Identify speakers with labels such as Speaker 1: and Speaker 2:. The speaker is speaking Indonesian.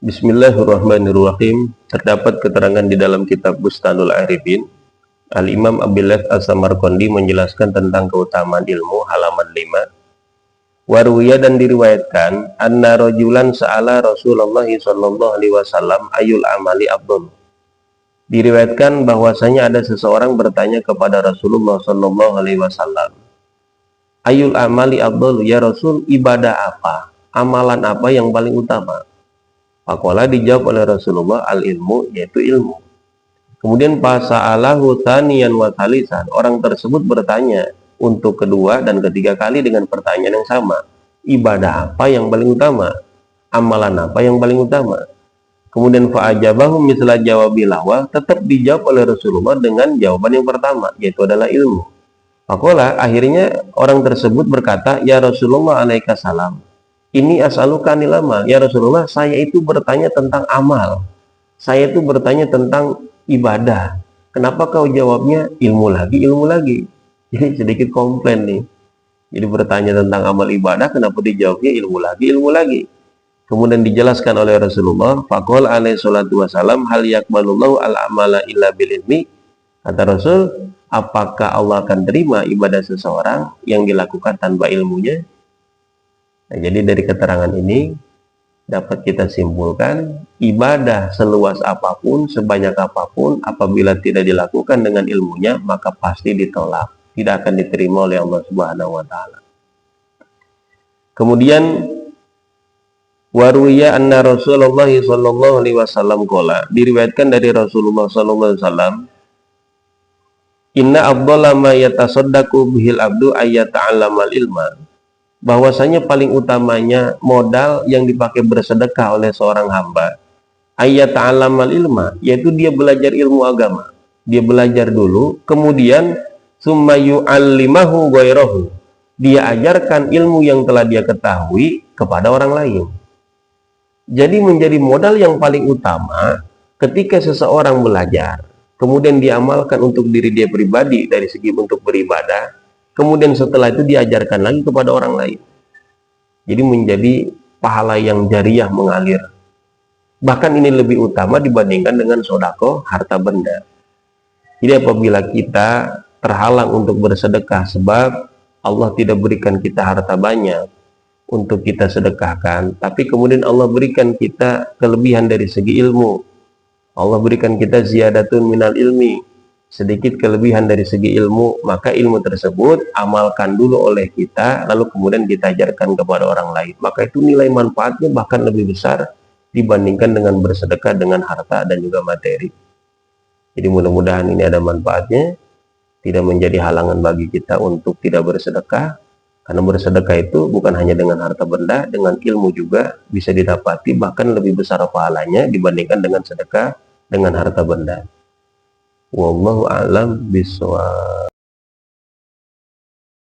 Speaker 1: Bismillahirrahmanirrahim. Terdapat keterangan di dalam kitab Bustanul Arifin. Al-Imam Abil As-Samarqandi menjelaskan tentang keutamaan ilmu, halaman 5. Waruya, dan diriwayatkan, anna rajulan sa'ala Rasulullah sallallahu alaihi wasallam ayul amali afdal. Diriwayatkan bahwasanya ada seseorang bertanya kepada Rasulullah sallallahu alaihi wasallam, ayul amali afdal, ya Rasul, ibadah apa, amalan apa yang paling utama? Faqala, dijawab oleh Rasulullah, al-ilmu, yaitu ilmu. Kemudian fasa'alahu thaniyan wa thalitsan, orang tersebut bertanya untuk kedua dan ketiga kali dengan pertanyaan yang sama, ibadah apa yang paling utama, amalan apa yang paling utama? Kemudian fa'ajabahu misla jawabil awal, tetap dijawab oleh Rasulullah dengan jawaban yang pertama, yaitu adalah ilmu. Faqala, akhirnya orang tersebut berkata, ya Rasulullah alaika salam, ini as'aluka anil amal, ya Rasulullah, saya itu bertanya tentang amal, saya itu bertanya tentang ibadah. Kenapa kau jawabnya ilmu lagi, ilmu lagi? Jadi sedikit komplain nih. Jadi bertanya tentang amal ibadah, kenapa dijawabnya ilmu lagi, ilmu lagi? Kemudian dijelaskan oleh Rasulullah, faqala alaihi salatu wasalam, hal yakbalullahu al-amala illa bil ilmi. Kata Rasul, apakah Allah akan terima ibadah seseorang yang dilakukan tanpa ilmunya? Nah, jadi dari keterangan ini dapat kita simpulkan, ibadah seluas apapun, sebanyak apapun, apabila tidak dilakukan dengan ilmunya, maka pasti ditolak, tidak akan diterima oleh Allah Subhanahu wa Ta'ala. Kemudian waruya anna Rasulullah sallallahu alaihi wasallam qala, diriwayatkan dari Rasulullah sallallahu alaihi wasallam, inna afdhala ma yatasaddaqu bihil abdu ayyata'allamal ilma, bahwasanya paling utamanya modal yang dipakai bersedekah oleh seorang hamba ayyata'allamal ilma, yaitu dia belajar ilmu agama. Dia belajar dulu, kemudian summa yu'allimahu ghairahu, dia ajarkan ilmu yang telah dia ketahui kepada orang lain. Jadi menjadi modal yang paling utama ketika seseorang belajar, kemudian diamalkan untuk diri dia pribadi dari segi untuk beribadah, kemudian setelah itu diajarkan lagi kepada orang lain. Jadi menjadi pahala yang jariah mengalir. Bahkan ini lebih utama dibandingkan dengan sodako harta benda. Jadi apabila kita terhalang untuk bersedekah sebab Allah tidak berikan kita harta banyak untuk kita sedekahkan, tapi kemudian Allah berikan kita kelebihan dari segi ilmu, Allah berikan kita ziyadatun minal ilmi, sedikit kelebihan dari segi ilmu, maka ilmu tersebut amalkan dulu oleh kita, lalu kemudian kita ajarkan kepada orang lain. Maka itu nilai manfaatnya bahkan lebih besar dibandingkan dengan bersedekah dengan harta dan juga materi. Jadi mudah-mudahan ini ada manfaatnya, tidak menjadi halangan bagi kita untuk tidak bersedekah, karena bersedekah itu bukan hanya dengan harta benda, dengan ilmu juga bisa didapati, bahkan lebih besar pahalanya dibandingkan dengan sedekah dengan harta benda. Wallahu a'lam bishawab.